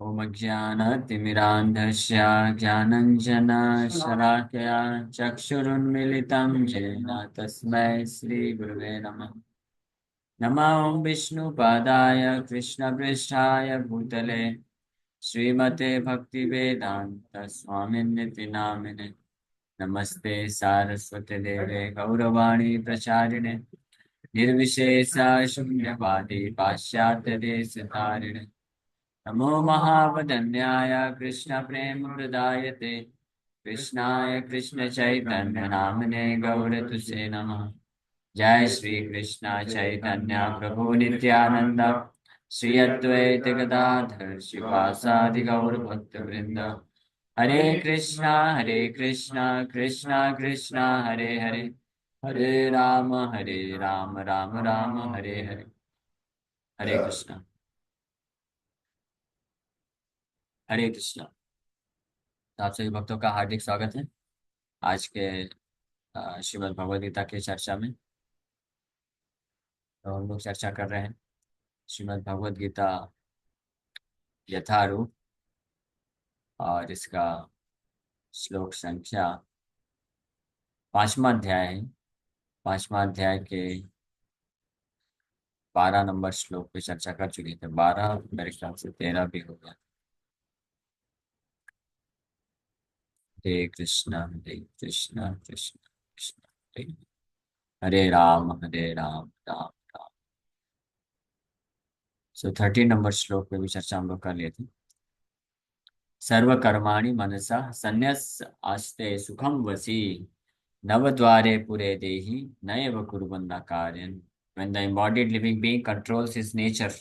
ॐ अज्ञानतिमिरान्धस्य ज्ञानञ्जनशलाकया चक्षुरुन्मीलितं येन तस्मै श्रीगुरुवे नमः। नमः ॐ विष्णुपादाय कृष्णपृष्ठाय भूतले श्रीमते भक्तिवेदान्त स्वामिन्निति नामिने। नमस्ते सारस्वते देवे गौरवाणी प्रचारिणे निर्विशेष शून्यवादी पाश्चात्य देशतारिणे। नमो महावदन्याय कृष्ण प्रेम हृदायते कृष्णाय कृष्ण चैतन्य नामने गौरतुसे नमः। जय श्री कृष्ण चैतन्य प्रभु नित्यानंद श्री अद्वैत गदाधर शिवासादि गौर भक्त वृंद। हरे कृष्णा कृष्णा कृष्णा हरे हरे, हरे राम राम राम हरे हरे। हरे कृष्णा। हरे कृष्णा। तो आप सभी भक्तों का हार्दिक स्वागत है आज के श्रीमद् भगवद गीता की चर्चा में। तो हम लोग चर्चा कर रहे हैं श्रीमद् भगवद गीता यथारूप, और इसका श्लोक संख्या पांचवा अध्याय है। पांचवा अध्याय के 12 नंबर श्लोक पे चर्चा कर चुके थे। 12 मेरे ख्याल से 13 भी हो गया। हरे कृष्णा कृष्ण कृष्ण हरे हरे राम राम राम। सो 13 नंबर श्लोक पे भी चर्चा हम लोग कर लिए थे। सर्वकर्माणि मनसा संन्यस्य आस्ते सुखम वसी नवद्वारे पुरे देहि नैव कुर्वन्ना कार्यं। When the embodied living being controls his nature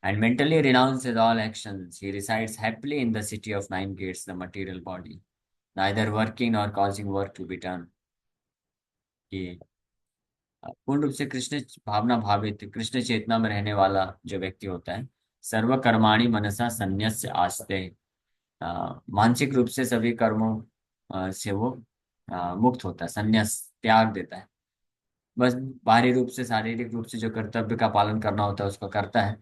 and mentally renounces all actions, he resides happily in the city of nine gates, the material body, neither working nor causing work to be done. कि पूर्ण रूप से कृष्ण भावना भावित, कृष्ण चेतना में रहने वाला जो व्यक्ति होता है, सर्वकर्माणि मनसा संन्यस्य आस्ते, मानसिक रूप से सभी कर्मों से वो मुक्त होता है, संन्यास त्याग देता है। बस बाहरी रूप से, शारीरिक रूप से जो कर्तव्य का पालन करना होता है उसको करता है,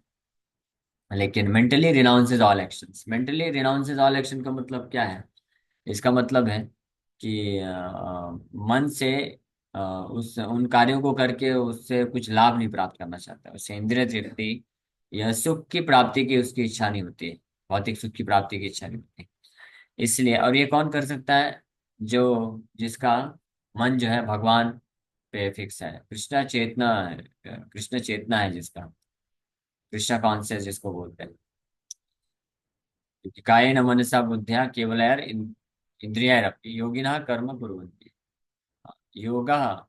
लेकिन mentally renounces all actions. Mentally renounces all action का मतलब क्या है? इसका मतलब है कि मन से उस उन कार्यों को करके उससे कुछ लाभ नहीं प्राप्त करना चाहता है। उसे इंद्रिय तृप्ति या सुख की प्राप्ति की उसकी इच्छा नहीं होती है, भौतिक सुख की प्राप्ति की इच्छा नहीं होती। इसलिए, और ये कौन कर सकता है? जो जिसका मन जो है भगवान पे फिक्स है, कृष्णा चेतना है, कृष्ण चेतना है जिसका, कृष्णा कॉन्शियस जिसको बोलते हैं। क्योंकि कायेन मनसा बुद्ध्या केवल यार इंद्रियारपि योगिनः कर्म कुर्वन्ति। योगा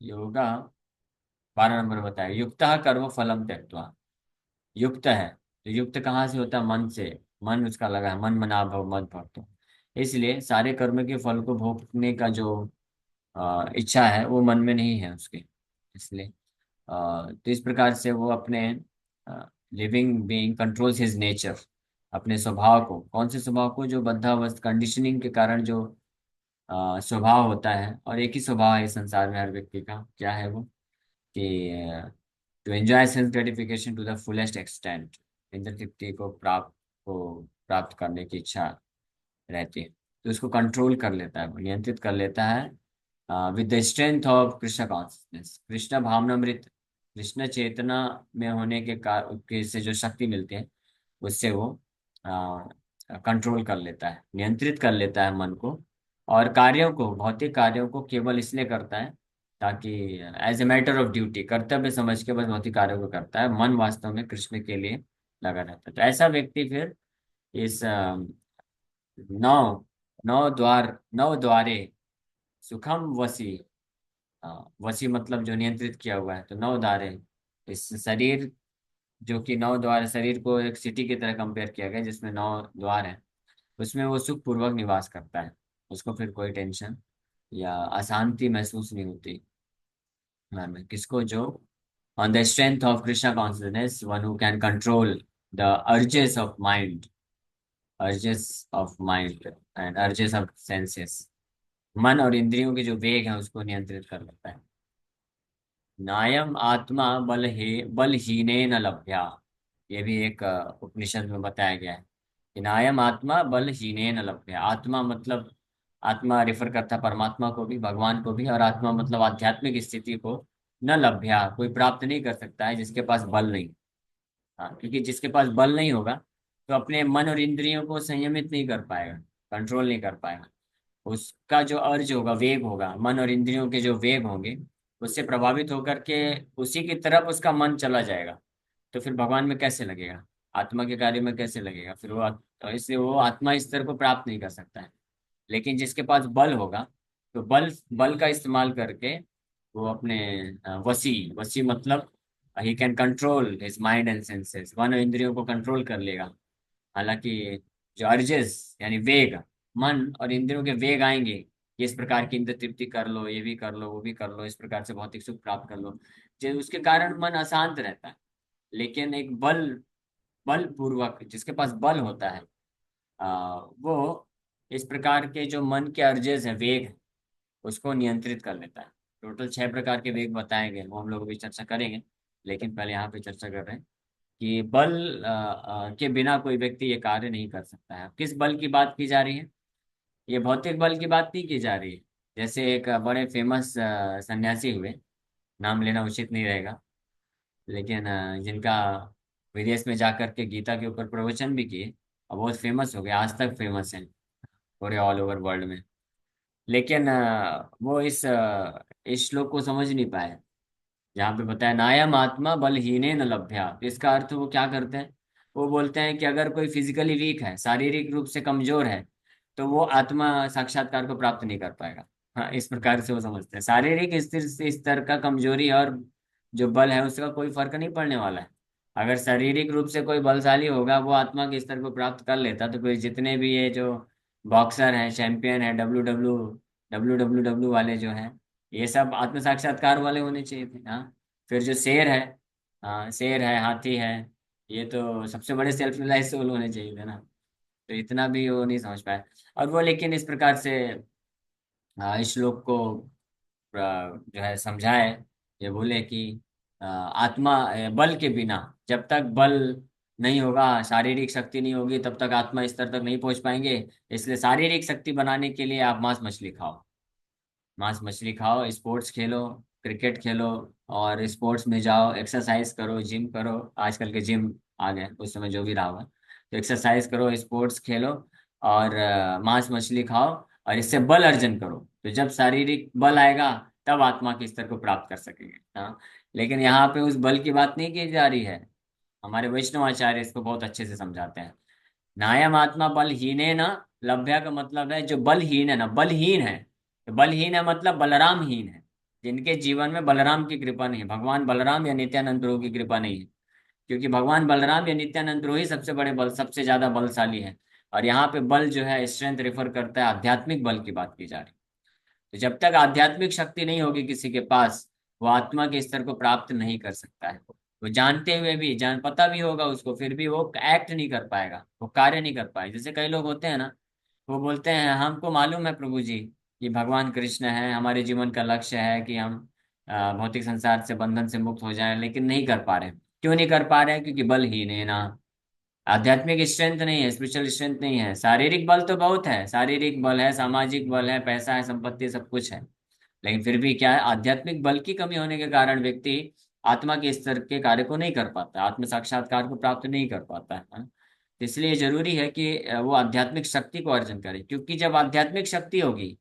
योगा 12 नंबर बताया, युक्तः कर्म फलम त्यक्त्वा। युक्त है तो युक्त कहाँ से होता है? मन से। मन उसका लगा है, मन मना भव मत भक्तो। इसलिए सारे कर्म के फल को भोगने का जो इच्छा है वो मन में नहीं है उसके। इसलिए तो इस प्रकार से वो अपने living being controls his nature, अपने स्वभाव को। कौन से स्वभाव को? जो बद्धावस्थ कंडीशनिंग के कारण जो स्वभाव होता है, और एक ही स्वभाव है इस संसार में हर व्यक्ति का। क्या है वो? कि to enjoy self gratification to the fullest extent. इंद्र तृप्ति को प्राप्त करने की इच्छा रहती है, तो उसको कंट्रोल कर लेता है, नियंत्रित कर लेता है with the strength of Krishna consciousness. Krishna भावनामृत, कृष्ण चेतना में होने के से जो शक्ति मिलती है उससे वो कंट्रोल कर लेता है, नियंत्रित कर लेता है मन को। और कार्यों को, भौतिक कार्यों को केवल इसलिए करता है ताकि as a matter of duty, कर्तव्य समझ के बस भौतिक कार्यों को करता है। मन वास्तव में कृष्ण के लिए लगा रहता है। तो ऐसा व्यक्ति फिर इस नौ नौ द्वारे सुखम वसी। वसी मतलब जो नियंत्रित किया हुआ है, तो नौ द्वारे, इस शरीर, जो कि नौ द्वार, शरीर को एक सिटी की तरह कंपेयर किया गया जिसमें 9 द्वार हैं, उसमें वो सुख पूर्वक निवास करता है। उसको फिर कोई टेंशन या अशांति महसूस नहीं होती मन में। किसको? जो on the strength of Krishna consciousness, one who can control the urges of mind, urges of mind and urges of senses. मन और इंद्रियों के जो वेग है उसको नियंत्रित कर लेता है। नायम आत्मा बलहीने न लभ्या। ये भी एक उपनिषद में बताया गया है कि नायम आत्मा बल हीनेन लभ्य। आत्मा मतलब, आत्मा रेफर करता है परमात्मा को भी, भगवान को भी, और आत्मा मतलब आध्यात्मिक स्थिति को न लभ्या, कोई प्राप्त नहीं कर सकता है जिसके पास बल नहीं। हाँ, क्योंकि जिसके पास बल नहीं होगा तो अपने मन और इंद्रियों को संयमित नहीं कर पाएगा, कंट्रोल नहीं कर पाएगा। उसका जो अर्ज होगा, वेग होगा, मन और इंद्रियों के जो वेग होंगे, उससे प्रभावित होकर के उसी की तरफ उसका मन चला जाएगा। तो फिर भगवान में कैसे लगेगा, आत्मा के कार्य में कैसे लगेगा फिर वो? तो इसलिए वो आत्मा स्तर को प्राप्त नहीं कर सकता है। लेकिन जिसके पास बल होगा, तो बल बल का इस्तेमाल करके वो अपने वसी वसी मतलब he can control his mind and senses, मन और इंद्रियों को कंट्रोल कर लेगा। हालांकि जो अर्जेस यानी वेग, मन और इंद्रियों के वेग आएंगे कि इस प्रकार की इंद्र तृप्ति कर लो, ये भी कर लो, वो भी कर लो, इस प्रकार से भौतिक सुख प्राप्त कर लो, जो उसके कारण मन अशांत रहता है। लेकिन एक बल पूर्वक जिसके पास बल होता है, वो इस प्रकार के जो मन के अर्जेस हैं, वेग हैं, उसको नियंत्रित कर लेता है। टोटल 6 प्रकार के वेग बताए गए, वो हम लोग अभी चर्चा करेंगे। लेकिन पहले यहाँ पे चर्चा कर रहे हैं कि बल के बिना कोई व्यक्ति ये कार्य नहीं कर सकता है। किस बल की बात की जा रही है? ये भौतिक बल की बात नहीं की जा रही है। जैसे एक बड़े फेमस सन्यासी हुए, नाम लेना उचित नहीं रहेगा, लेकिन जिनका विदेश में जाकर के गीता के ऊपर प्रवचन भी किए और बहुत फेमस हो गए, आज तक फेमस हैं पूरे ऑल ओवर वर्ल्ड में। लेकिन वो इस श्लोक को समझ नहीं पाए, जहाँ पे बताया नायम आत्मा बलहीने न लभ्या। तो इसका अर्थ वो क्या करते हैं? वो बोलते हैं कि अगर कोई फिजिकली वीक है, शारीरिक रूप से कमजोर है, तो वो आत्मा साक्षात्कार को प्राप्त नहीं कर पाएगा। हाँ, इस प्रकार से वो समझते हैं शारीरिक स्तर का कमजोरी और जो बल है उसका कोई फर्क नहीं पड़ने वाला है। अगर शारीरिक रूप से कोई बलशाली होगा, वो आत्मा के स्तर को प्राप्त कर लेता, तो कोई जितने भी ये जो बॉक्सर हैं, चैंपियन है, डब्ल्यू डब्ल्यू वाले जो हैं, ये सब आत्म साक्षात्कार वाले होने चाहिए थे। हाँ, फिर जो शेर है, हाँ शेर है, हाथी है, ये तो सबसे बड़े सेल्फ रिलाइज सोल होने चाहिए थे ना। तो इतना भी वो नहीं समझ पाया। और वो लेकिन इस प्रकार से इस श्लोक को जो है समझाए। ये बोले कि आत्मा बल के बिना, जब तक बल नहीं होगा, शारीरिक शक्ति नहीं होगी, तब तक आत्मा स्तर तक नहीं पहुंच पाएंगे। इसलिए शारीरिक शक्ति बनाने के लिए आप मांस मछली खाओ, मांस मछली खाओ, स्पोर्ट्स खेलो, क्रिकेट खेलो, और स्पोर्ट्स में जाओ, एक्सरसाइज करो, जिम करो। आजकल के जिम आ गए, उस समय जो भी रहा हुआ, तो एक्सरसाइज करो, स्पोर्ट्स खेलो, और मांस मछली खाओ, और इससे बल अर्जन करो। तो जब शारीरिक बल आएगा, तब आत्मा के स्तर को प्राप्त कर सकेंगे। हाँ, लेकिन यहाँ पे उस बल की बात नहीं की जा रही है। हमारे वैष्णव आचार्य इसको बहुत अच्छे से समझाते हैं। नायम आत्मा बलहीने न लभ्या का मतलब है जो बलहीन है ना, बलहीन है। तो बलहीन है मतलब बलरामहीन है, जिनके जीवन में बलराम की कृपा नहीं है, भगवान बलराम या नित्यानंद प्रभु की कृपा नहीं है। क्योंकि भगवान बलराम या नित्यानंद प्रभु ही सबसे बड़े बल, सबसे ज्यादा बलशाली है। और यहाँ पे बल जो है स्ट्रेंथ रेफर करता है, आध्यात्मिक बल की बात की जा रही है। तो जब तक आध्यात्मिक शक्ति नहीं होगी किसी के पास, वो आत्मा के स्तर को प्राप्त नहीं कर सकता है। वो जानते हुए भी, जान पता भी होगा उसको, फिर भी वो एक्ट नहीं कर पाएगा, वो कार्य नहीं कर पाएगा। जैसे कई लोग होते हैं ना, वो बोलते हैं हमको मालूम है प्रभु जी कि भगवान कृष्ण है, हमारे जीवन का लक्ष्य है कि हम भौतिक संसार से, बंधन से मुक्त हो जाएं, लेकिन नहीं कर पा रहे। क्यों नहीं कर पा रहे हैं? क्योंकि बलहीन है ना, आध्यात्मिक स्ट्रेंथ नहीं है, स्पिरिचुअल स्ट्रेंथ नहीं है। शारीरिक बल तो बहुत है, शारीरिक बल है, सामाजिक बल है, पैसा है, संपत्ति, सब कुछ है। लेकिन फिर भी क्या है, आध्यात्मिक बल की कमी होने के कारण व्यक्ति आत्मा के स्तर के कार्य को नहीं कर पाता, आत्म साक्षात्कार को प्राप्त नहीं कर पाता है। हाँ? तो इसलिए जरूरी है कि वो आध्यात्मिक शक्ति को अर्जन करे, क्योंकि जब आध्यात्मिक शक्ति होगी,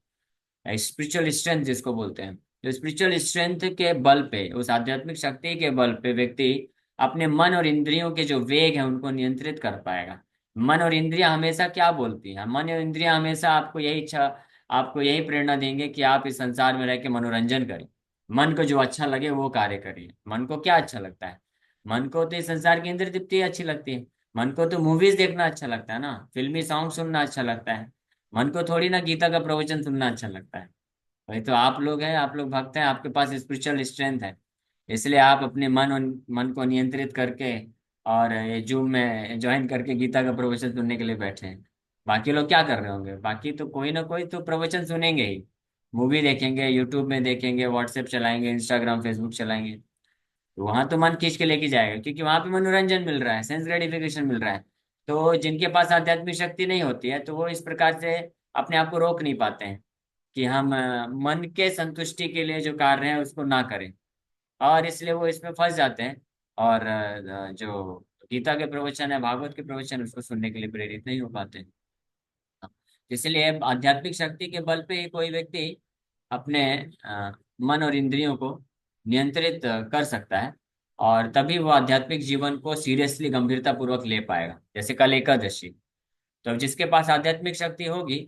स्पिरिचुअल स्ट्रेंथ जिसको बोलते हैं, तो स्पिरिचुअल स्ट्रेंथ के बल पे, उस आध्यात्मिक शक्ति के बल पे व्यक्ति अपने मन और इंद्रियों के जो वेग हैं उनको नियंत्रित कर पाएगा। मन और इंद्रियां हमेशा क्या बोलती हैं? मन और इंद्रियां हमेशा आपको यही इच्छा, आपको यही प्रेरणा देंगे कि आप इस संसार में रह के मनोरंजन करें। मन को जो अच्छा लगे वो कार्य करिए। मन को क्या अच्छा लगता है? मन को तो इस संसार की इंद्रिय तृप्ति अच्छी लगती है। मन को तो मूवीज देखना अच्छा लगता है ना, फिल्मी सॉन्ग सुनना अच्छा लगता है। मन को थोड़ी ना गीता का प्रवचन सुनना अच्छा लगता है। वही तो आप लोग हैं, आप लोग भक्त हैं, आपके पास स्पिरिचुअल स्ट्रेंथ है, इसलिए आप अपने मन को नियंत्रित करके और ये जूम में ज्वाइन करके गीता का प्रवचन सुनने के लिए बैठे हैं। बाकी लोग क्या कर रहे होंगे? बाकी तो कोई ना कोई तो प्रवचन सुनेंगे ही, मूवी देखेंगे, यूट्यूब में देखेंगे, व्हाट्सएप चलाएंगे, इंस्टाग्राम फेसबुक चलाएंगे। तो वहां तो मन खींच के लेके जाएगा, क्योंकि वहां पे मनोरंजन मिल रहा है, सेंस ग्रेटिफिकेशन मिल रहा है। तो जिनके पास आध्यात्मिक शक्ति नहीं होती है, तो वो इस प्रकार से अपने आप को रोक नहीं पाते हैं कि हम मन के संतुष्टि के लिए जो कार्य है उसको ना करें, और इसलिए वो इसमें फंस जाते हैं। और जो गीता के प्रवचन है, भागवत के प्रवचन, उसको सुनने के लिए प्रेरित नहीं हो पाते। इसलिए आध्यात्मिक शक्ति के बल पे ही कोई व्यक्ति अपने मन और इंद्रियों को नियंत्रित कर सकता है, और तभी वो आध्यात्मिक जीवन को सीरियसली, गंभीरता पूर्वक ले पाएगा। जैसे कल एकादशी, तो अब जिसके पास आध्यात्मिक शक्ति होगी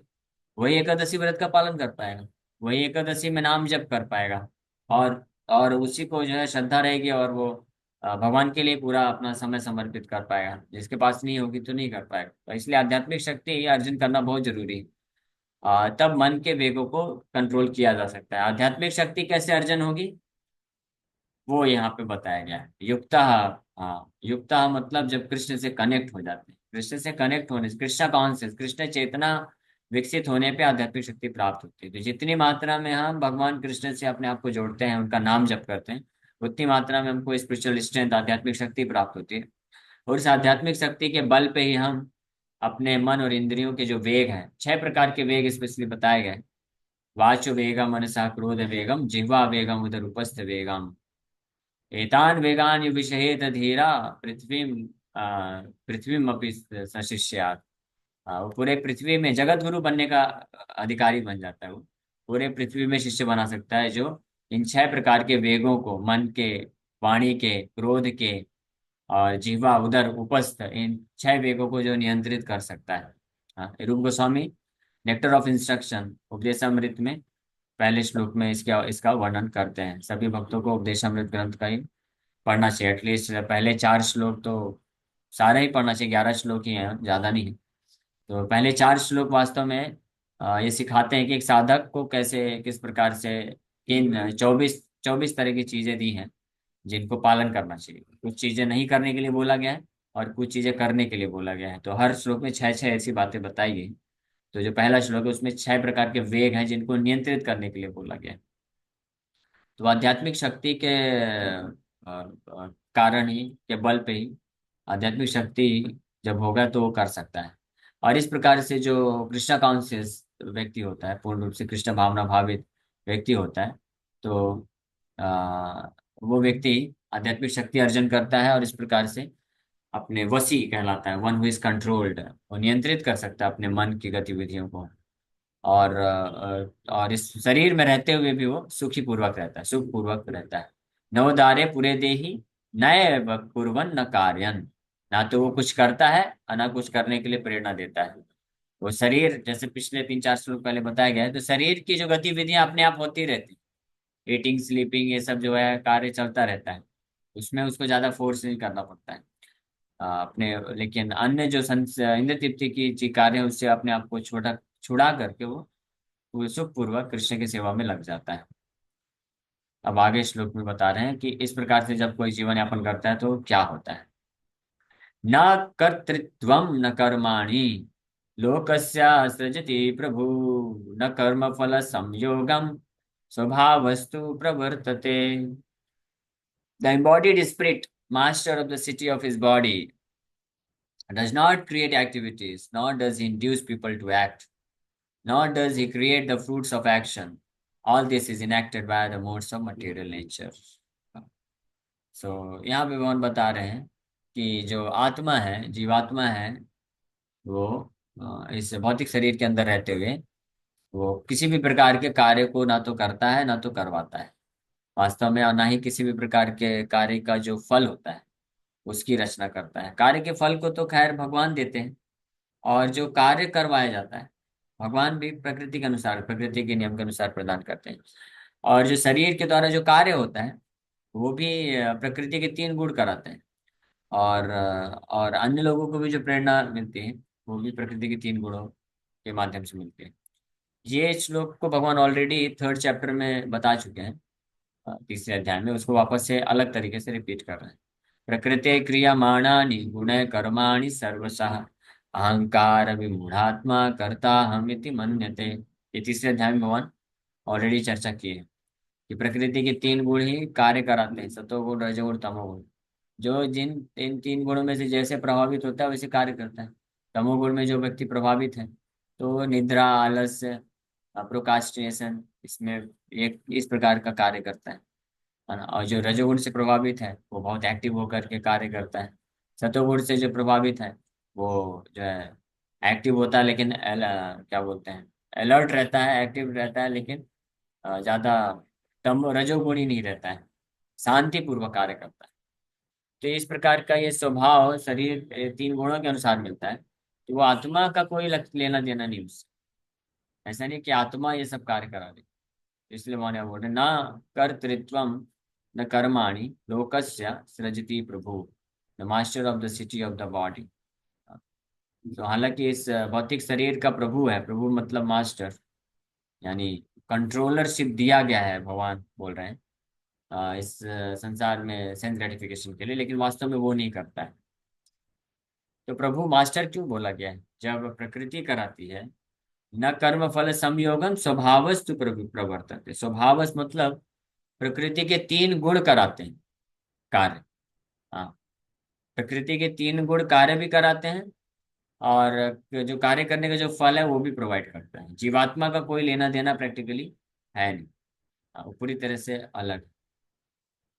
वही एकादशी व्रत का पालन कर पाएगा, वही एकादशी में नाम जप कर पाएगा, और और उसी को जो है श्रद्धा रहेगी, और वो भगवान के लिए पूरा अपना समय समर्पित कर पाएगा। जिसके पास नहीं होगी तो नहीं कर पाएगा। तो इसलिए आध्यात्मिक शक्ति अर्जन करना बहुत जरूरी है। तब मन के वेगों को कंट्रोल किया जा सकता है। आध्यात्मिक शक्ति कैसे अर्जन होगी, वो यहाँ पे बताया गया है। युक्ता, हाँ, युक्ता मतलब जब कृष्ण से कनेक्ट हो जाते हैं, कृष्ण से कनेक्ट होने से, कृष्ण कॉन्शियस, कृष्ण चेतना विकसित होने पे आध्यात्मिक शक्ति प्राप्त होती है। तो जितनी मात्रा में हम भगवान कृष्ण से अपने आप को जोड़ते हैं, उनका नाम जप करते हैं, उतनी मात्रा में हमको स्पिरिचुअल स्ट्रेंथ, आध्यात्मिक शक्ति प्राप्त होती है। और इस आध्यात्मिक शक्ति के बल पे ही हम अपने मन और इंद्रियों के जो वेग हैं, 6 प्रकार के वेग स्पेशली बताए गए। वाचो वेगम, मनसा क्रोध वेगम, जिह्वा वेगम, उदर उपस्थ वेगम, एतान वेगान विषयेत धीरा पृथ्वीम पृथ्वीम अपि सशिष्यात्। वो पूरे पृथ्वी में जगत गुरु बनने का अधिकारी बन जाता है। वो पूरे पृथ्वी में शिष्य बना सकता है, जो इन 6 प्रकार के वेगों को, मन के, वाणी के, क्रोध के, और जीवा, उदर, उपस्थ, इन 6 वेगों को जो नियंत्रित कर सकता है। हाँ, रूप Goswami nectar of instruction Upadeshamrita में पहले श्लोक में इसका इसका वर्णन करते हैं। सभी भक्तों को उपदेशामृत ग्रंथ का ही पढ़ना चाहिए। एटलीस्ट पहले 4 श्लोक तो सारे ही पढ़ना चाहिए, 11 श्लोक ही हैं, ज्यादा नहीं है। तो पहले 4 श्लोक वास्तव में ये सिखाते हैं कि एक साधक को कैसे, किस प्रकार से इन 24 तरह की चीजें दी हैं जिनको पालन करना चाहिए। कुछ चीजें नहीं करने के लिए बोला गया है, और कुछ चीजें करने के लिए बोला गया है। तो हर श्लोक में 6 6 ऐसी बातें बताई गई। तो जो पहला श्लोक है उसमें 6 प्रकार के वेग हैं जिनको नियंत्रित करने के लिए बोला गया है। तो आध्यात्मिक शक्ति के कारण ही, के बल पे ही आध्यात्मिक शक्ति जब होगा तो वो कर सकता है। और इस प्रकार से जो कृष्णा कॉन्शियस व्यक्ति होता है, पूर्ण रूप से कृष्ण भावना भावित व्यक्ति होता है, तो आ, वो व्यक्ति आध्यात्मिक शक्ति अर्जन करता है, और इस प्रकार से अपने वशी कहलाता है, वन हु इज कंट्रोल्ड। वो नियंत्रित कर सकता है अपने मन की गतिविधियों को, और इस शरीर में रहते हुए भी वो सुखी पूर्वक रहता है, सुख पूर्वक रहता है। नवदारे पूरे देही नए कुर्वन न कार्यन। ना तो वो कुछ करता है और ना कुछ करने के लिए प्रेरणा देता है। वो शरीर, जैसे पिछले 3 4 श्लोक पहले बताया गया है, तो शरीर की जो गतिविधियां अपने आप होती रहती, ईटिंग, स्लीपिंग, ये सब जो है कार्य चलता रहता है, उसमें उसको ज्यादा फोर्स नहीं करना पड़ता है अपने। लेकिन अन्य जो इंद्र तृप्ति की कार्य है, उससे अपने आप को छोटा छुड़ा करके वो सुखपूर्वक कृष्ण की सेवा में लग जाता है। अब आगे श्लोक में बता रहे हैं कि इस प्रकार से जब कोई जीवन यापन करता है तो क्या होता है। न कर्तृत्वम न कर्माणि लोकस्य सृजति प्रभु, न कर्म फल संयोगम स्वभावस्तु प्रवर्तते। The embodied spirit, master of the city of his body, does not create activities, nor does he induce people to act, nor does he create the fruits of action. All this is enacted by the modes of material nature. यहाँ पे भगवान बता रहे हैं कि जो आत्मा है, जीवात्मा है, वो इस भौतिक शरीर के अंदर रहते हुए वो किसी भी प्रकार के कार्य को ना तो करता है ना तो करवाता है वास्तव में, और ना ही किसी भी प्रकार के कार्य का जो फल होता है उसकी रचना करता है। कार्य के फल को तो खैर भगवान देते हैं, और जो कार्य करवाया जाता है भगवान भी प्रकृति के अनुसार, प्रकृति के नियम के अनुसार प्रदान करते हैं। और जो शरीर के द्वारा जो कार्य होता है वो भी प्रकृति के 3 गुण कराते हैं, और अन्य लोगों को भी जो प्रेरणा मिलती है वो भी प्रकृति के 3 गुणों के माध्यम से मिलती है। ये श्लोक को भगवान ऑलरेडी 3rd चैप्टर में बता चुके हैं, तीसरे अध्याय में। उसको वापस से अलग तरीके से रिपीट कर रहे हैं। प्रकृते क्रियमाणानि गुण कर्माणि सर्वशः अहंकार विमूढ़ात्मा कर्ता हम इति मन्यते। ये तीसरे अध्याय में भगवान ऑलरेडी चर्चा की है। कि प्रकृति के तीन गुण ही कार्य कराते हैं, सतोगुण रजोगुण तमोगुण। जो जिन इन तीन गुणों में से जैसे प्रभावित होता है वैसे कार्य करता है। तमोगुण में जो व्यक्ति प्रभावित है तो निद्रा, आलस्य, प्रोकास्टिनेशन, इसमें एक इस प्रकार का कार्य करता है ना। और जो रजोगुण से प्रभावित है वो बहुत एक्टिव होकर के कार्य करता है। सतोगुण से जो प्रभावित है वो जो है एक्टिव होता है, लेकिन क्या बोलते हैं, अलर्ट रहता है, एक्टिव रहता है, लेकिन ज्यादा तम रजोगुणी नहीं रहता है, शांति पूर्वक कार्य करता है। तो इस प्रकार का ये स्वभाव शरीर तीन गुणों के अनुसार मिलता है। तो वो आत्मा का कोई लेना देना नहीं उससे। ऐसा नहीं कि आत्मा ये सब कार्य करा दे। इसलिए मैंने बोले न कर्तृत्वम न कर्माणि लोकस्य सृजति प्रभु, the master of the city of the body. तो हालांकि इस भौतिक शरीर का प्रभु है, प्रभु मतलब मास्टर, यानी कंट्रोलरशिप दिया गया है, भगवान बोल रहे हैं इस संसार में सेंस ग्रेटिफिकेशन के लिए, लेकिन वास्तव में वो नहीं करता है। तो प्रभु मास्टर क्यों बोला गया है? जब प्रकृति कराती है, न कर्म फल संयोगम स्वभावस्तु प्रवर्तते। स्वभावस मतलब प्रकृति के तीन गुण कराते हैं कार्य। हाँ, प्रकृति के तीन गुण कार्य भी कराते हैं, और जो कार्य करने का जो फल है वो भी प्रोवाइड करता है। जीवात्मा का कोई लेना देना प्रैक्टिकली है नहीं। वो पूरी तरह से अलग।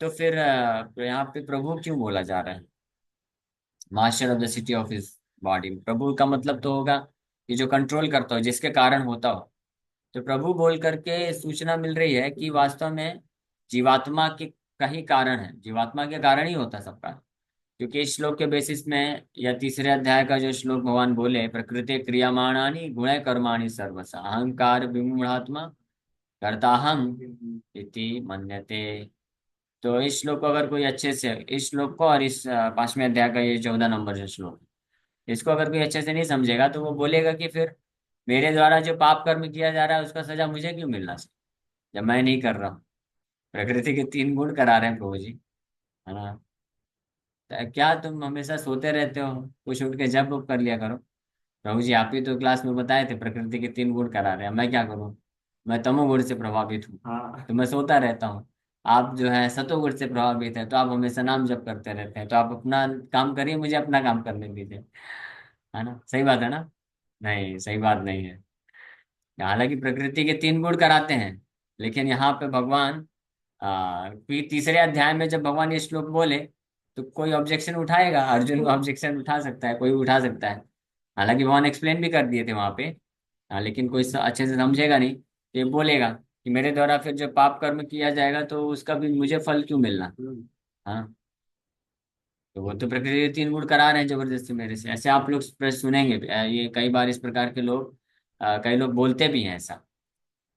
तो फिर यहाँ पे प्रभु क्यों बोला जा रहा है? Master of the city of his body. प्रभु का मतलब तो होगा कि जो कंट्रोल करता हो, जिसके कारण होता हो। तो प्रभु बोल करके सूचना मिल रही है कि वास्तव में जीवात्मा के का ही कारण है, जीवात्मा के कारण ही होता सबका। क्योंकि इस श्लोक के बेसिस में, या तीसरे अध्याय का जो श्लोक भगवान बोले, प्रकृति क्रियमाणानि गुण कर्माणि सर्वसा अहंकार विमूढ़ात्मा कर्ताहम इति मन्यते। तो इस श्लोक को अगर कोई अच्छे से, इस श्लोक को और इस 5वें अध्याय का ये 14 नंबर जो श्लोक, इसको अगर कोई अच्छे से नहीं समझेगा तो वो बोलेगा कि फिर मेरे द्वारा जो पाप कर्म किया जा रहा है उसका सजा मुझे क्यों मिलना चाहिए जब मैं नहीं कर रहा हूँ? प्रकृति के तीन गुण करा रहे हैं प्रभु जी, है ना। तो क्या तुम हमेशा सोते रहते हो? कुछ उठ के जब उप कर लिया करो। प्रभु जी आप ही तो क्लास में बताए थे प्रकृति के तीन गुण करा रहे हैं, मैं क्या करूँ? मैं तमोगुण से प्रभावित हूँ, हाँ, तो मैं सोता रहता हूँ। आप जो है सतोगुण से प्रभावित है, तो आप हमेशा नाम जप करते रहते हैं। तो आप अपना काम करिए, मुझे अपना काम करने दीजिए, है ना। सही बात है ना? नहीं, सही बात नहीं है। हालांकि प्रकृति के तीन गुण कराते हैं, लेकिन यहाँ पे भगवान फिर तीसरे अध्याय में जब भगवान ये श्लोक बोले तो कोई ऑब्जेक्शन उठाएगा? अर्जुन ऑब्जेक्शन उठा सकता है, कोई उठा सकता है। हालांकि भगवान एक्सप्लेन भी कर दिए थे वहां पे। लेकिन कोई अच्छे से समझेगा नहीं तो ये बोलेगा कि मेरे द्वारा फिर जो पाप कर्म किया जाएगा तो उसका भी मुझे फल क्यों मिलना? हाँ, तो वो तो प्रकृति के तीन गुण करा रहे हैं जबरदस्ती मेरे से। ऐसे आप लोग सुनेंगे भी, ये कई बार इस प्रकार के लोग, कई लोग बोलते भी हैं ऐसा।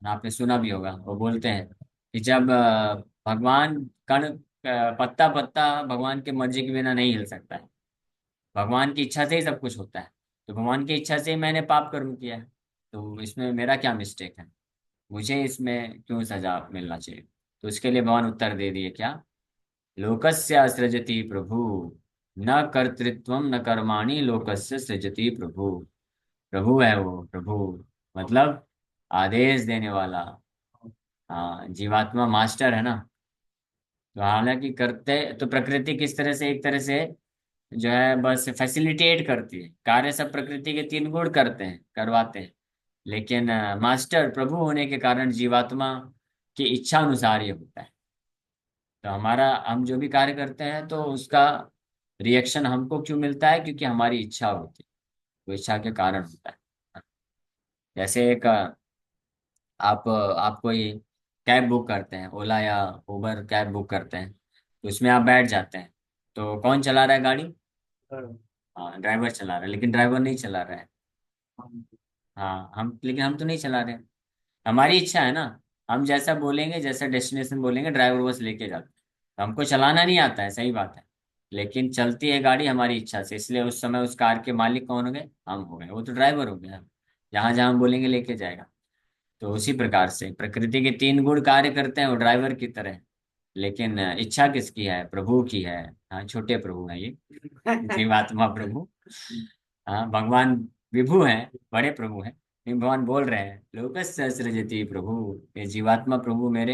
आपने सुना भी होगा, वो बोलते हैं कि जब भगवान कण, पत्ता पत्ता भगवान के मर्जी के बिना नहीं हिल सकता है, भगवान की इच्छा से ही सब कुछ होता है। तो भगवान की इच्छा से ही मैंने पाप कर्म किया है, तो इसमें मेरा क्या मिस्टेक है? मुझे इसमें क्यों सजा मिलना चाहिए? तो इसके लिए भगवान उत्तर दे दिए क्या? लोकस्य सृजति प्रभु, न कर्तृत्वम न कर्माणि लोकस्य सृजति प्रभु। प्रभु है वो, प्रभु मतलब आदेश देने वाला। हाँ, जीवात्मा मास्टर है ना। तो हालांकि करते तो प्रकृति किस तरह से, एक तरह से जो है बस फैसिलिटेट करती है कार्य, सब प्रकृति के तीन गुण करते हैं, करवाते हैं। लेकिन मास्टर प्रभु होने के कारण जीवात्मा की इच्छा अनुसार ये होता है। तो हमारा, हम जो भी कार्य करते हैं तो उसका रिएक्शन हमको क्यों मिलता है? क्योंकि हमारी इच्छा होती है, वो इच्छा के कारण होता है। जैसे एक आप कोई कैब बुक करते हैं, ओला या उबर कैब बुक करते हैं, तो उसमें आप बैठ जाते हैं। तो कौन चला रहा है गाड़ी? हाँ, ड्राइवर चला रहा है, लेकिन ड्राइवर नहीं चला रहा है। हाँ, हम, लेकिन हम तो नहीं चला रहे हैं। हमारी इच्छा है ना, हम जैसा बोलेंगे, जैसा डेस्टिनेशन बोलेंगे, ड्राइवर बस लेके जाता है। तो हमको चलाना नहीं आता है, सही बात है, लेकिन चलती है गाड़ी हमारी इच्छा से। इसलिए उस समय उस कार के मालिक कौन हो गए? हम हो गए, वो तो ड्राइवर हो गया। जहाँ जहाँ हम बोलेंगे लेके जाएगा। तो उसी प्रकार से प्रकृति के तीन गुण कार्य करते हैं वो ड्राइवर की तरह। लेकिन इच्छा किसकी है? प्रभु की है। हाँ, छोटे प्रभु है ये, जीवात्मा प्रभु। हाँ, भगवान विभु हैं, बड़े प्रभु हैं, लेकिन भगवान बोल रहे हैं लोकस्य सृजति प्रभु, ये जीवात्मा प्रभु मेरे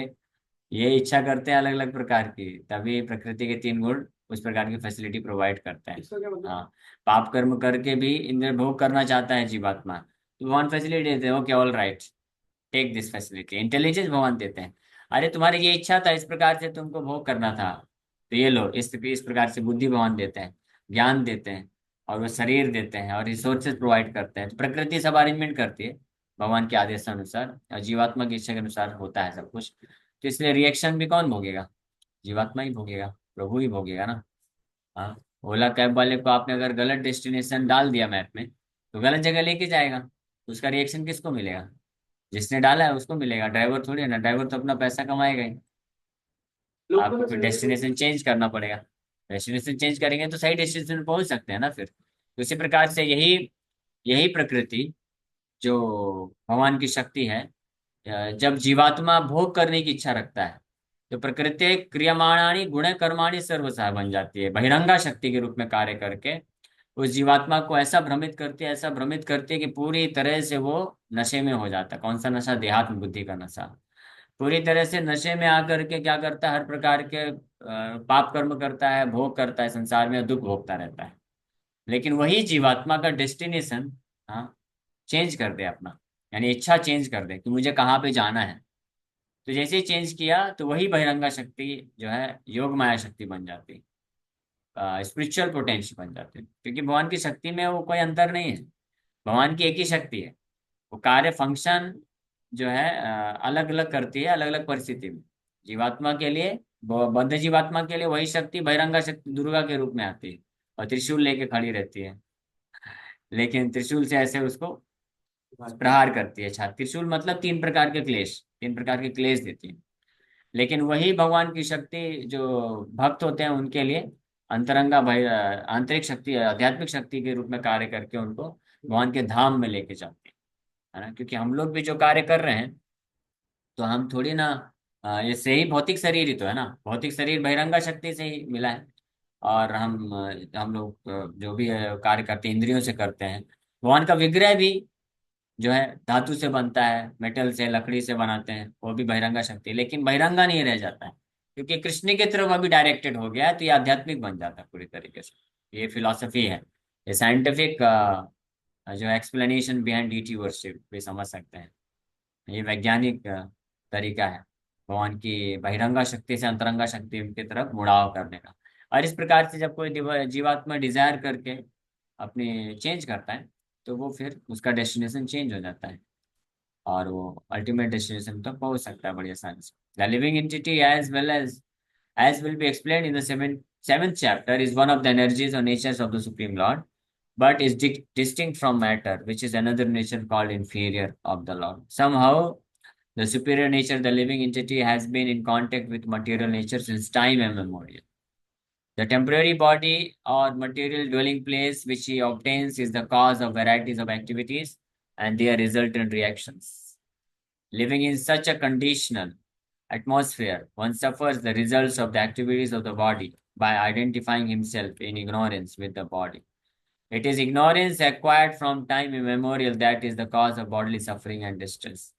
ये इच्छा करते हैं अलग अलग प्रकार की, तभी प्रकृति के तीन गुण उस प्रकार की फैसिलिटी प्रोवाइड करते हैं। इसका क्या मतलब? हाँ, पाप कर्म करके भी इंद्र भोग करना चाहता है जीवात्मा, तो भगवान फैसिलिटी देते हैं, okay all right, take this facility, intelligence भगवान देते हैं। अरे तुम्हारी ये इच्छा था, इस प्रकार से तुमको भोग करना था, तो ये लो, इस प्रकार से बुद्धि भगवान देते हैं, ज्ञान देते हैं, और वो शरीर देते हैं, और रिसोर्सेज प्रोवाइड करते हैं। तो प्रकृति सब अरेंजमेंट करती है भगवान के आदेशानुसार, और जीवात्मा की इच्छा के अनुसार होता है सब कुछ। तो इसलिए रिएक्शन भी कौन भोगेगा? जीवात्मा ही भोगेगा, प्रभु ही भोगेगा ना। हाँ, ओला कैब वाले को आपने अगर गलत डेस्टिनेशन डाल दिया मैप में, तो गलत जगह लेके जाएगा, तो उसका रिएक्शन किसको मिलेगा? जिसने डाला है उसको मिलेगा, ड्राइवर थोड़ी है ना, ड्राइवर तो अपना पैसा कमाएगा ही। लोग तो आपको मैं फिर सही है। डेस्टिनेशन चेंज करना पड़ेगा, डेस्टिनेशन चेंज करेंगे तो सही डेस्टिनेशन पहुंच सकते हैं ना फिर। तो इसी प्रकार से यही यही प्रकृति जो भगवान की शक्ति है, जब जीवात्मा भोग करने की इच्छा रखता है, तो प्रकृति क्रियमाणानि गुण कर्माणि सर्वसा बन जाती है, बहिरंगा शक्ति के रूप में कार्य करके उस जीवात्मा को ऐसा भ्रमित करती है, ऐसा भ्रमित करती है कि पूरी तरह से वो नशे में हो जाता है। कौन सा नशा? देहात्म बुद्धि का नशा। पूरी तरह से नशे में आकर के क्या करता है, हर प्रकार के पाप कर्म करता है, भोग करता है, संसार में दुख भोगता रहता है। लेकिन वही जीवात्मा का डेस्टिनेशन, हाँ, चेंज कर दे अपना, यानी इच्छा चेंज कर दे कि मुझे कहाँ पे जाना है, तो जैसे ही चेंज किया तो वही बहिरंगा शक्ति जो है योग माया शक्ति बन जाती, स्पिरिचुअल पोटेंशियल बन जाती, क्योंकि भगवान की शक्ति में वो कोई अंतर नहीं है। भगवान की एक ही शक्ति है, वो कार्य फंक्शन जो है अलग अलग करती है अलग अलग परिस्थिति में। जीवात्मा के लिए, बद्ध जीवात्मा के लिए वही शक्ति बहिरंगा शक्ति दुर्गा के रूप में आती है, और त्रिशूल लेके खड़ी रहती है, लेकिन त्रिशूल से ऐसे उसको प्रहार करती है। छा त्रिशूल मतलब तीन प्रकार के क्लेश, तीन प्रकार के क्लेश देती है। लेकिन वही भगवान की शक्ति जो भक्त होते हैं उनके लिए अंतरंगा भय आंतरिक शक्ति, आध्यात्मिक शक्ति के रूप में कार्य करके उनको भगवान के धाम में लेके जाती है ना। क्योंकि हम लोग भी जो कार्य कर रहे हैं, तो हम थोड़ी ना, ये से ही भौतिक शरीर ही तो है ना, भौतिक शरीर बहिरंगा शक्ति से ही मिला है। और हम लोग जो भी कार्य करते हैं इंद्रियों से करते हैं। भगवान का विग्रह भी जो है धातु से बनता है, मेटल से, लकड़ी से बनाते हैं, वो भी बहिरंगा शक्ति, लेकिन बहिरंगा नहीं रह जाता है, क्योंकि कृष्ण की तरफ अभी डायरेक्टेड हो गया है, तो ये आध्यात्मिक बन जाता है पूरी तरीके से। ये फिलॉसफी है, ये साइंटिफिक जो एक्सप्लेनेशन बिहाइंड डीटी वर्शिप भी समझ सकते हैं। ये वैज्ञानिक तरीका है भगवान की बहिरंगा शक्ति से अंतरंगा शक्ति की तरफ मुड़ाव करने का। और इस प्रकार से जब कोई जीवात्मा डिजायर करके अपने चेंज करता है, तो वो फिर उसका डेस्टिनेशन चेंज हो जाता है, और वो अल्टीमेट डेस्टिनेशन तक पहुंच सकता है बड़ी आसानी से। The living entity as will be explained in the seventh chapter, is one of the energies or natures of the Supreme Lord, but is distinct from matter, which is another nature called inferior of the Lord. Somehow, the superior nature, the living entity, has been in contact with material nature since time immemorial. The temporary body or material dwelling place which he obtains is the cause of varieties of activities and their resultant reactions. Living in such a conditional atmosphere, one suffers the results of the activities of the body by identifying himself in ignorance with the body. It is ignorance acquired from time immemorial that is the cause of bodily suffering and distress.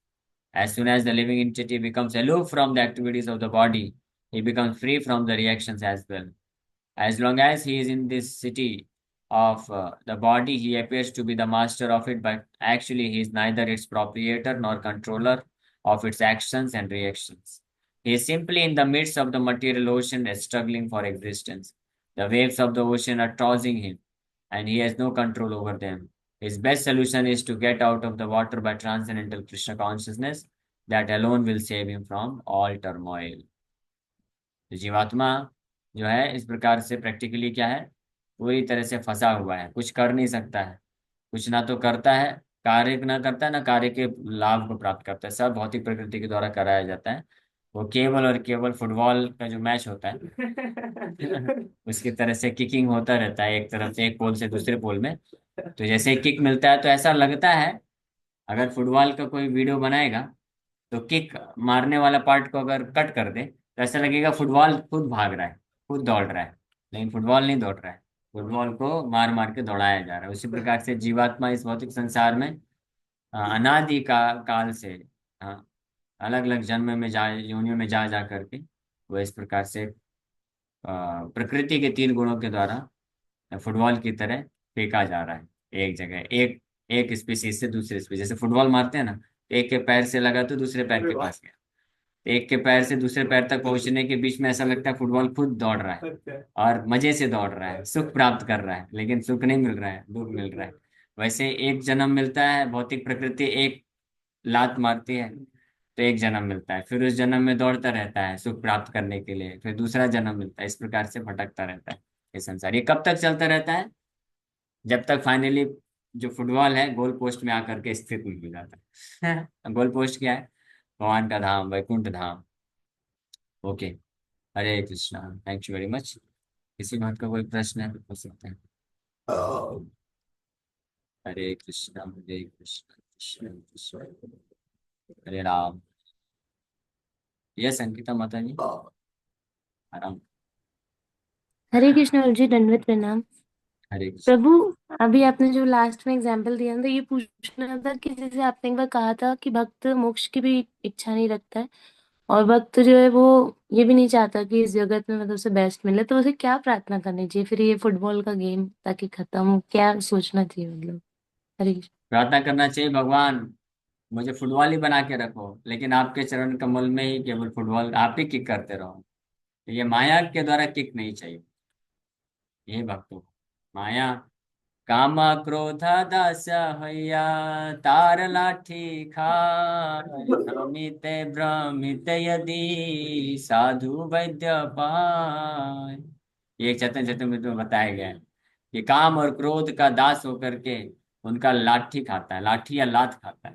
As soon as the living entity becomes aloof from the activities of the body, he becomes free from the reactions as well. As long as he is in this city of the body, he appears to be the master of it, but actually he is neither its proprietor nor controller of its actions and reactions. He is simply in the midst of the material ocean, struggling for existence. The waves of the ocean are tossing him, and he has no control over them. His best solution is to get out of the water by transcendental Krishna consciousness, that alone will save him from all turmoil. तो जीवात्मा जो है इस प्रकार से practically क्या है, पूरी तरह से फंसा हुआ है, कुछ कर नहीं सकता है, कुछ ना तो करता है, कार्य ना करता है, ना कार्य के लाभ को प्राप्त करता है, सब भौतिक प्रकृति के द्वारा कराया जाता है। वो केवल और केवल फुटबॉल का जो मैच होता है उसकी तरह से किकिंग होता रहता है, एक तरफ से एक पोल से दूसरे पोल में। तो जैसे किक मिलता है तो ऐसा लगता है, अगर फुटबॉल का कोई वीडियो बनाएगा, तो किक मारने वाला पार्ट को अगर कट कर दे तो ऐसा लगेगा फुटबॉल खुद भाग रहा है, खुद दौड़ रहा है, लेकिन फुटबॉल नहीं दौड़ रहा है, फुटबॉल को मार मार के दौड़ाया जा रहा है। उसी प्रकार से जीवात्मा इस भौतिक संसार में अनादि का काल से, हाँ, अलग अलग जन्म में जा योनियों में जा जा करके वो इस प्रकार से प्रकृति के तीन गुणों के द्वारा फुटबॉल की तरह फेंका जा रहा है एक जगह, एक एक स्पीसीज से दूसरे स्पीसीज। जैसे फुटबॉल मारते हैं ना, एक के पैर से लगा तो दूसरे पैर अरे के वाह। पास गया, एक के पैर से दूसरे पैर तक पहुंचने के बीच में ऐसा लगता है फुटबॉल खुद दौड़ रहा है अच्छा। और मजे से दौड़ रहा है, सुख प्राप्त कर रहा है, लेकिन सुख नहीं मिल रहा है, दुख मिल रहा है। वैसे एक जन्म मिलता है, भौतिक प्रकृति एक लात मारती है तो एक जन्म मिलता है, फिर उस जन्म में दौड़ता रहता है सुख प्राप्त करने के लिए, फिर दूसरा जन्म मिलता है, इस प्रकार से भटकता रहता है ये संसार। ये कब तक चलता रहता है? जब तक फाइनली जो फुटबॉल है गोल पोस्ट में आकर के स्थित नहीं हो जाता है गोल पोस्ट क्या है? भगवान का धाम, वैकुंठ धाम। Okay. Hare Krishna, thank you very much. किसी बात का कोई प्रश्न है तो पूछ सकते हैं। हरे कृष्णा, हरे कृष्णा, कृष्ण कृष्ण, हरे राम। यस अंकिता माता जी, आराम। हरे कृष्ण गुरु जी, दंडवत प्रणाम। हरे कृष्ण। प्रभु, अभी आपने जो लास्ट में एग्जाम्पल दिया था, ये पूछना था कि जैसे आपने एक बार कहा था कि भक्त मोक्ष की भी इच्छा नहीं रखता है, और भक्त जो है वो ये भी नहीं चाहता कि इस जगत में मतलब उसे बेस्ट मिले, तो उसे क्या प्रार्थना करनी चाहिए फिर ये फुटबॉल का गेम ताकि खत्म हो, क्या सोचना चाहिए मतलब? हरे कृष्ण। प्रार्थना करना चाहिए, भगवान मुझे फुटबॉल ही बना के रखो, लेकिन आपके चरण कमल में ही केवल फुटबॉल आप ही किक करते रहो। ये माया के द्वारा किक नहीं चाहिए ये भक्तों को। माया काम क्रोध दास हैया, तार लाठी खाय, भ्रमित भ्रमित यदि साधु वैद्य पाय। ये एक चैतन्य चैतन्य में बताया गया है कि काम और क्रोध का दास होकर के उनका लाठी खाता है, लाठी या लात खाता है।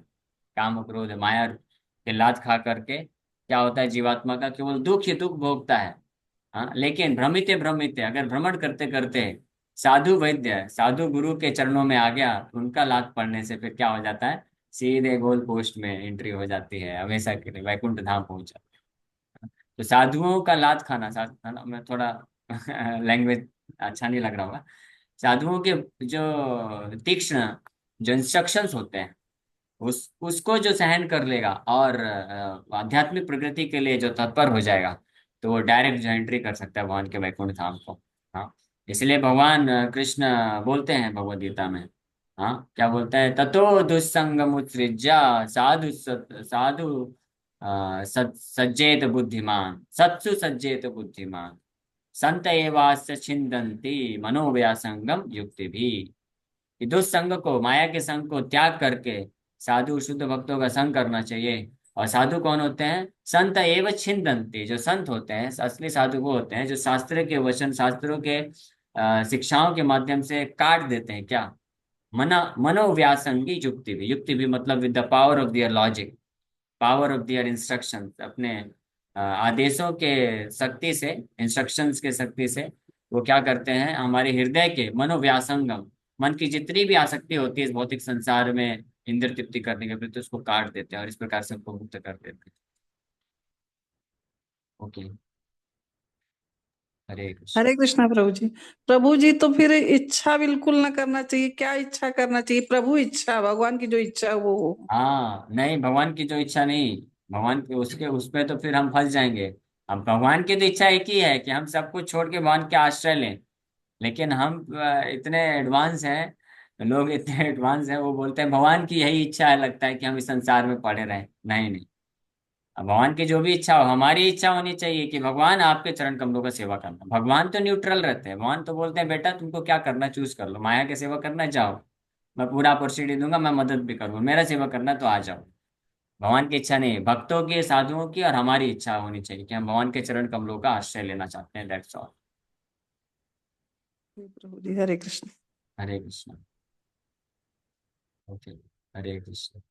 काम और क्रोध माया के लात खा करके क्या होता है, जीवात्मा का केवल दुख ही दुख भोगता है। हाँ, लेकिन भ्रमित भ्रमित अगर भ्रमण करते करते साधु वैद्य, साधु गुरु के चरणों में आ गया तो उनका लात पड़ने से फिर क्या हो जाता है, सीधे गोल पोस्ट में एंट्री हो जाती है, हमेशा के लिए वैकुंठ धाम पहुंच जाता है। तो साधुओं का लात खाना, खाना मैं थोड़ा लैंग्वेज अच्छा नहीं लग रहा होगा। साधुओं के जो तीक्ष्ण जो इंस्ट्रक्शंस होते हैं, उस उसको जो सहन कर लेगा और आध्यात्मिक प्रगति के लिए जो तत्पर हो जाएगा, तो वो डायरेक्ट जो एंट्री कर सकता है भगवान के वैकुंठ धाम को। हाँ, इसलिए भगवान कृष्ण बोलते हैं भगवद गीता में। हाँ, क्या बोलते हैं? ततो दुस्संगम उत्सृज्य साधु साधु सज्जेत बुद्धिमान, सत्सु सज्जेत बुद्धिमान, संत एवास्य छिन्दन्ति मनोव्यासंगम युक्ति भी। कि दुष्संग को, माया के संग को त्याग करके साधु शुद्ध भक्तों का संग करना चाहिए। और साधु कौन होते हैं? संत एव छिन्दन्ति, जो संत होते हैं, असली साधु वो होते हैं जो शास्त्र के वचन, शास्त्रों के शिक्षाओं के माध्यम से काट देते हैं क्या? मनोव्यासंगी युक्ति भी, युक्ति भी मतलब with the power of their logic, power of their instruction, अपने आदेशों के शक्ति से, इंस्ट्रक्शंस के शक्ति से वो क्या करते हैं, हमारे हृदय के मनोव्यासंगम, मन की जितनी भी आसक्ति होती है इस भौतिक संसार में इंद्र तृप्ति करने के प्रति, उसको काट देते हैं और इस प्रकार से उनको मुक्त कर देते हैं। ओके। हरे कृष्ण। हरे कृष्णा प्रभु जी। प्रभु जी, तो फिर इच्छा बिल्कुल ना करना चाहिए? क्या इच्छा करना चाहिए? प्रभु इच्छा, भगवान की जो इच्छा है वो हो। हाँ नहीं, भगवान की जो इच्छा नहीं, भगवान की उसके उसमें तो फिर हम फंस जाएंगे। अब भगवान की तो इच्छा एक ही है कि हम सब कुछ छोड़ के भगवान के आश्रय लें, लेकिन हम इतने एडवांस हैं, लोग इतने एडवांस हैं, वो बोलते हैं भगवान की यही इच्छा है, लगता है कि हम इस संसार में पड़े रहें। नहीं नहीं, अब भगवान की जो भी इच्छा हो, हमारी इच्छा होनी चाहिए कि भगवान आपके चरण कमलों का सेवा करना। भगवान तो न्यूट्रल रहते हैं, भगवान तो बोलते हैं बेटा तुमको क्या करना चूज कर लो, माया की सेवा करना चाहो मैं पूरा अपॉर्चुनिटी दूंगा, मैं मदद भी करूंगा, मेरा सेवा करना तो आ जाओ। भगवान की इच्छा नहीं, भक्तों की, साधुओं की और हमारी इच्छा होनी चाहिए कि हम भगवान के चरण कमलों का आश्रय लेना चाहते हैं, दैट्स ऑल। प्रभु जी, हरे कृष्ण। हरे कृष्ण। ओके। हरे कृष्ण।